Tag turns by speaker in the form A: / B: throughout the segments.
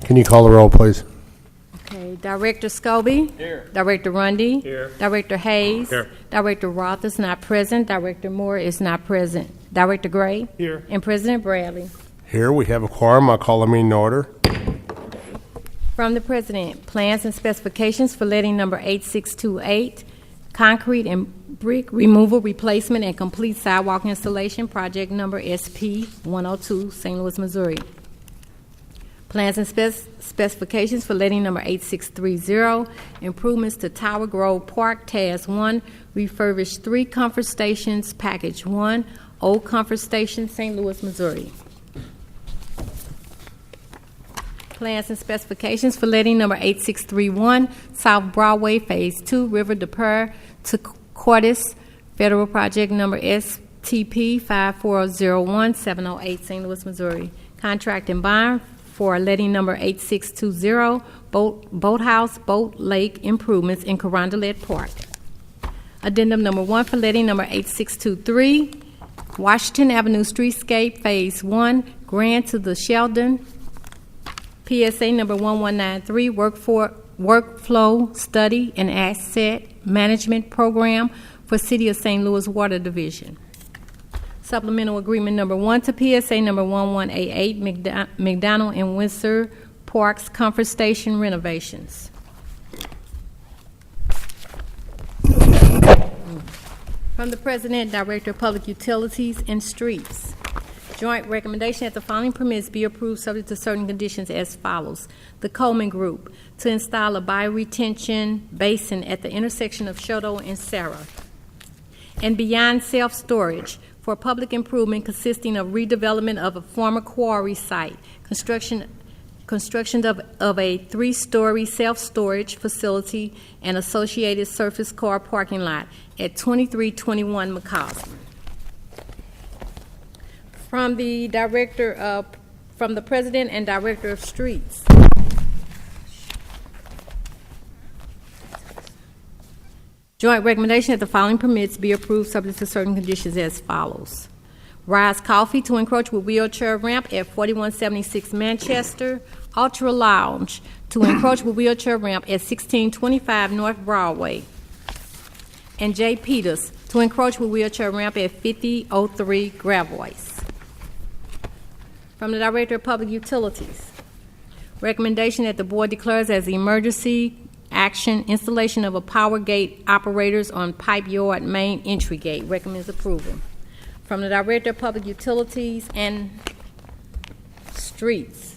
A: Can you call the roll, please?
B: Okay, Director Scobie.
C: Here.
B: Director Rundy.
C: Here.
B: Director Hayes.
C: Here.
B: Director Roth is not present. Director Moore is not present. Director Gray.
C: Here.
B: And President Bradley.
A: Here we have a quorum. I'll call the meeting to order.
B: From the President, plans and specifications for letting number 8628, concrete and brick removal, replacement, and complete sidewalk installation, project number SP 102, St. Louis, Missouri. Plans and specifications for letting number 8630, improvements to Tower Grove Park, Task 1, refurbish 3 comfort stations, package 1, Old Comfort Station, St. Louis, Missouri. Plans and specifications for letting number 8631, South Broadway, Phase 2, River de Pere to Cordis, Federal Project number STP 5401708, St. Louis, Missouri. Contract and bond for letting number 8620, Boathouse, Boat Lake Improvements in Carondelet Park. Addendum number 1 for letting number 8623, Washington Avenue Streetscape, Phase 1, grant to the Sheldon, PSA number 1193, Workflow Study and Asset Management Program for City of St. Louis Water Division. Supplemental Agreement number 1 to PSA number 1188, McDonald and Windsor Parks Comfort Station renovations. From the President, Director of Public Utilities and Streets. Joint recommendation that the following permits be approved subject to certain conditions as follows. The Coleman Group to install a bioretention basin at the intersection of Shoto and Sarah, and beyond self-storage for public improvement consisting of redevelopment of a former quarry site, construction of a 3-story self-storage facility and associated surface car parking lot at 2321 McCausland. From the President and Director of Streets. Joint recommendation that the following permits be approved subject to certain conditions as follows. Rise Coffee to encroach with wheelchair ramp at 4176 Manchester. Ultra Lounge to encroach with wheelchair ramp at 1625 North Broadway. And J. Peters to encroach with wheelchair ramp at 5003 Gravois. From the Director of Public Utilities, recommendation that the Board declares as emergency action installation of a power gate operators on Pipe Yard main entry gate. Recommends approval. From the Director of Public Utilities and Streets,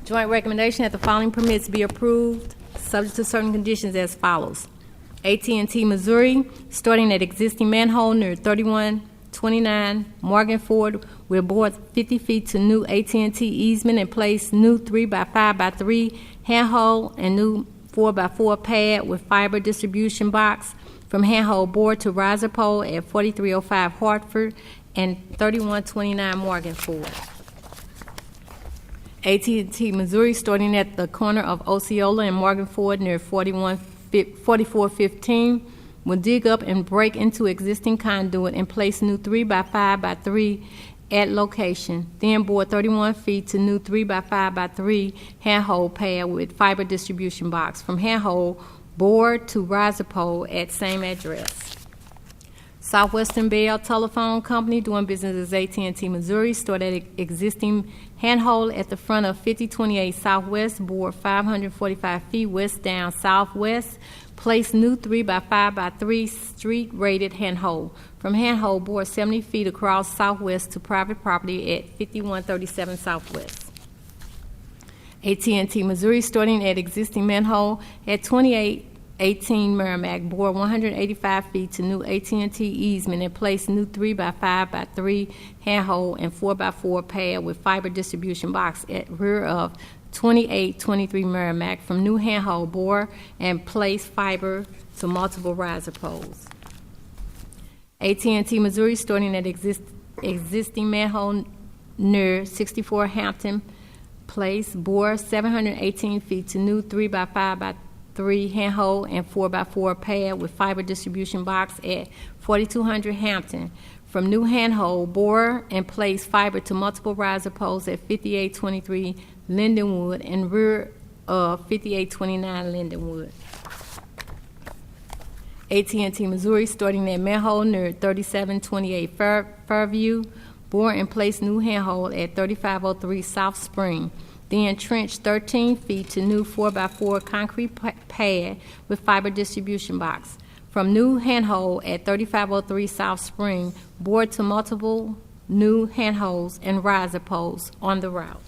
B: joint recommendation that the following permits be approved subject to certain conditions as follows. AT&T Missouri, starting at existing manhole near 3129 Morgan Ford, will bore 50 feet to new AT&T easement and place new 3x5x3 handhole and new 4x4 pad with fiber distribution box from handhole board to riser pole at 4305 Hartford and 3129 Morgan Ford. AT&T Missouri, starting at the corner of Osceola and Morgan Ford near 4415, will dig up and break into existing conduit and place new 3x5x3 at location. Then bore 31 feet to new 3x5x3 handhole pad with fiber distribution box from handhole board to riser pole at same address. Southwestern Bell Telephone Company, doing business as AT&T Missouri, stored at existing handhole at the front of 5028 Southwest, board 545 feet west down southwest. Place new 3x5x3 street rated handhole from handhole board 70 feet across southwest to private property at 5137 Southwest. AT&T Missouri, starting at existing manhole at 2818 Merrimack, board 185 feet to new AT&T easement and place new 3x5x3 handhole and 4x4 pad with fiber distribution box at rear of 2823 Merrimack from new handhole bore and place fiber to multiple riser poles. AT&T Missouri, starting at existing manhole near 64 Hampton Place, bore 718 feet to new 3x5x3 handhole and 4x4 pad with fiber distribution box at 4200 Hampton from new handhold, bore and place fiber to multiple riser poles at 5823 Lindenwood and rear of 5829 Lindenwood. AT&T Missouri, starting at manhole near 3728 Fairview, bore and place new handhold at 3503 South Spring. Then trench 13 feet to new 4x4 concrete pad with fiber distribution box. From new handhold at 3503 South Spring, bore to multiple new handholds and riser poles on the route.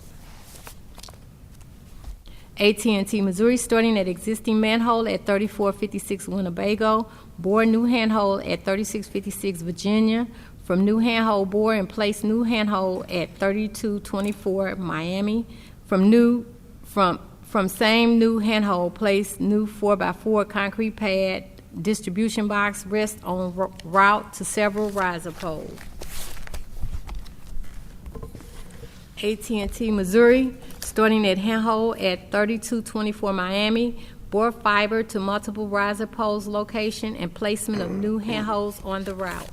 B: AT&T Missouri, starting at existing manhole at 3456 Winnebago, bore new handhold at 3656 Virginia. From new handhold, bore and place new handhold at 3224 Miami. From same new handhold, place new 4x4 concrete pad distribution box, rest on route to several riser poles. AT&T Missouri, starting at handhold at 3224 Miami, bore fiber to multiple riser poles location and placement of new handholds on the route.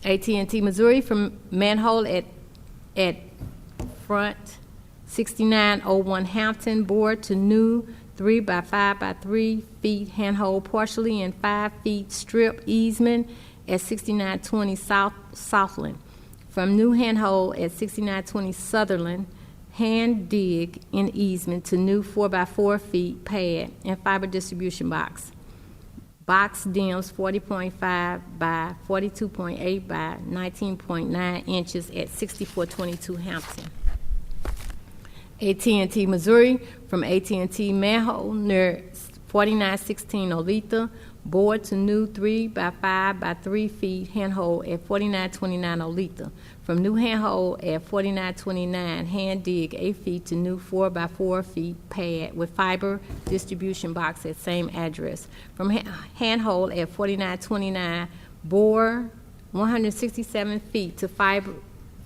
B: AT&T Missouri, from manhole at front 6901 Hampton, bore to new 3x5x3 feet handhold partially and 5 feet strip easement at 6920 Southland. From new handhold at 6920 Sutherland, hand dig in easement to new 4x4 feet pad and fiber distribution box. Box dims 40.5 by 42.8 by 19.9 inches at 6422 Hampton. AT&T Missouri, from AT&T manhole near 4916 Olathe, bore to new 3x5x3 feet handhold at 4929 Olathe. From new handhold at 4929, hand dig 8 feet to new 4x4 feet pad with fiber distribution box at same address. From handhold at 4929, bore 167 feet to fiber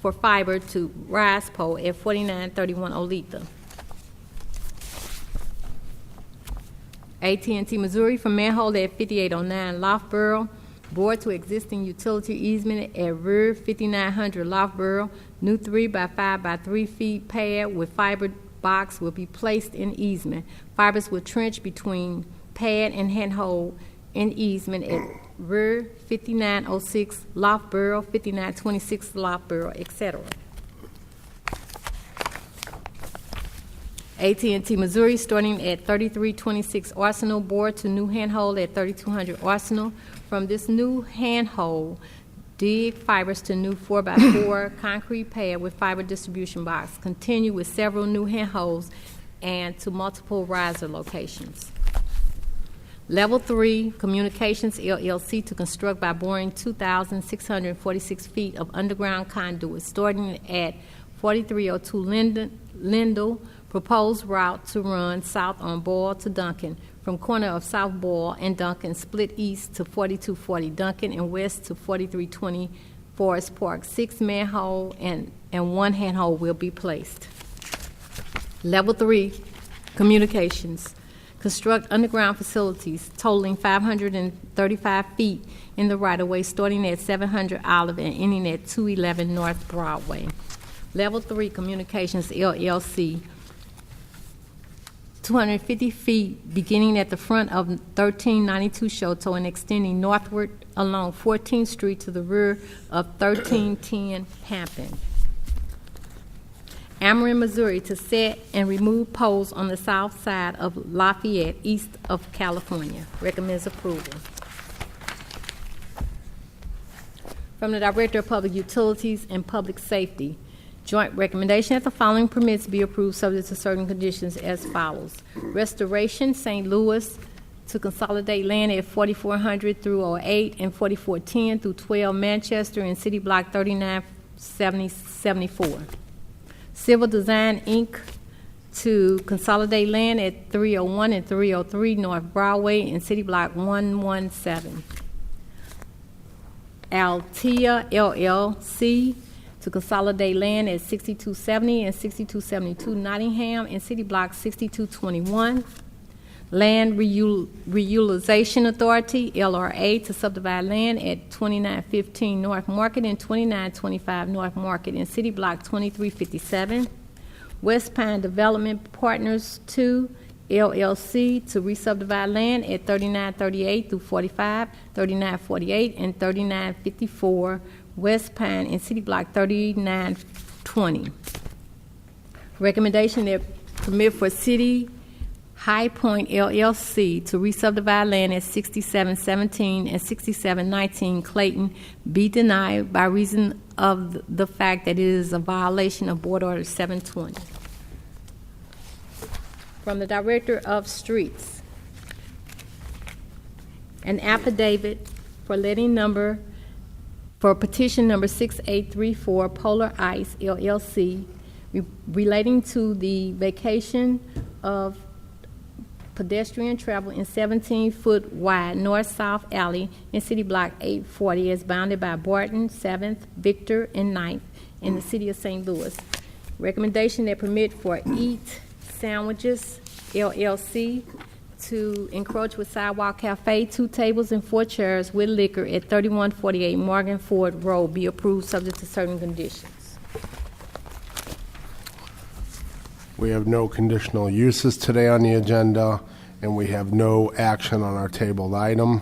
B: to rise pole at 4931 Olathe. AT&T Missouri, from manhole at 5809 Loughborough, bore to existing utility easement at rear 5900 Loughborough. New 3x5x3 feet pad with fiber box will be placed in easement. Fibers will trench between pad and handhold in easement at rear 5906 Loughborough, 5926 Loughborough, etc. AT&T Missouri, starting at 3326 Arsenal, bore to new handhold at 3200 Arsenal. From this new handhold, dig fibers to new 4x4 concrete pad with fiber distribution box. Continue with several new handholds and to multiple riser locations. Level 3, Communications LLC, to construct by boring 2,646 feet of underground conduit, starting at 4302 Lindell. Proposed route to run south on Boyle to Duncan, from corner of South Boyle and Duncan, split east to 4240 Duncan and west to 4320 Forest Park. 6 manhole and 1 handhold will be placed. Level 3, Communications. Construct underground facilities totaling 535 feet in the right-of-way, starting at 700 Olive and ending at 211 North Broadway. Level 3, Communications LLC. 250 feet beginning at the front of 1392 Choteau and extending northward along 14th Street to the rear of 1310 Hampton. Ameren, Missouri, to set and remove poles on the south side of Lafayette, east of California. Recommends approval. From the Director of Public Utilities and Public Safety, joint recommendation that the following permits be approved subject to certain conditions as follows. Restoration, St. Louis, to consolidate land at 4400 through 08 and 4410 through 12 Manchester and City Block 3974. Civil Design, Inc., to consolidate land at 301 and 303 North Broadway and City Block 117. Altea, LLC, to consolidate land at 6270 and 6272 Nottingham and City Block 6221. Land Reutilization Authority, LRA, to subdivide land at 2915 North Market and 2925 North Market in City Block 2357. West Pine Development Partners 2, LLC, to re-subdivide land at 3938 through 45, 3948, and 3954 West Pine in City Block 3920. Recommendation that permit for City High Point LLC to re-subdivide land at 6717 and 6719 Clayton be denied by reason of the fact that it is a violation of Board Order 720. From the Director of Streets, an affidavit for petition number 6834 Polar Ice LLC relating to the vacation of pedestrian travel in 17-foot wide north-south alley in City Block 840 as bounded by Barton, 7th, Victor, and 9th in the City of St. Louis. Recommendation that permit for Eat Sandwiches LLC to encroach with Sidewalk Cafe, 2 tables and 4 chairs with liquor at 3148 Morgan Ford Road be approved subject to certain conditions.
A: We have no conditional uses today on the agenda, and we have no action on our tabled item.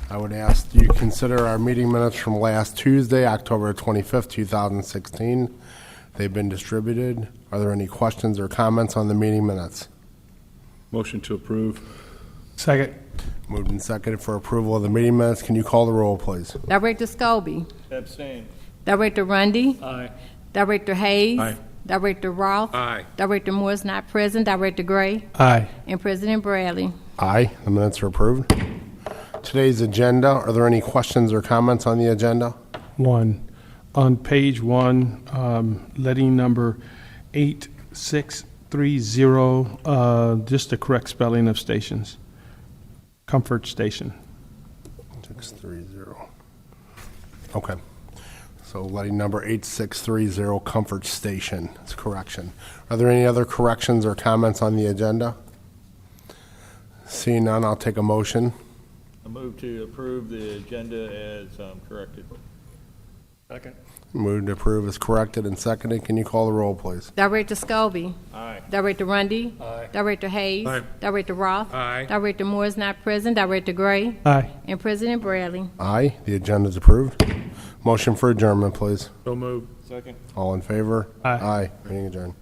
A: I would ask you consider our meeting minutes from last Tuesday, October 25th, 2016. They've been distributed. Are there any questions or comments on the meeting minutes?
C: Motion to approve.
D: Second.
A: Moved and seconded for approval of the meeting minutes. Can you call the roll, please?
B: Director Scobie.
C: Abstain.
B: Director Rundy.
C: Aye.
B: Director Hayes.
C: Aye.
B: Director Roth.
C: Aye.
B: Director Moore is not present. Director Gray.
D: Aye.
B: And President Bradley.
A: Aye, the minutes are approved. Today's agenda, are there any questions or comments on the agenda?
D: 1. On page 1, letting number 8630, just the correct spelling of stations. Comfort Station.
A: 630. Okay. So letting number 8630 Comfort Station, it's a correction. Are there any other corrections or comments on the agenda? Seeing none, I'll take a motion.
C: I move to approve the agenda as corrected. Second.
A: Moved to approve is corrected and seconded. Can you call the roll, please?
B: Director Scobie.
C: Aye.
B: Director Rundy.
C: Aye.
B: Director Hayes.
C: Aye.
B: Director Roth.
C: Aye.
B: Director Moore is not present. Director Gray.
D: Aye.
B: And President Bradley.
A: Aye, the agenda is approved. Motion for adjournment, please.
C: So moved. Second.
A: All in favor?
D: Aye.
A: Aye, meeting adjourned.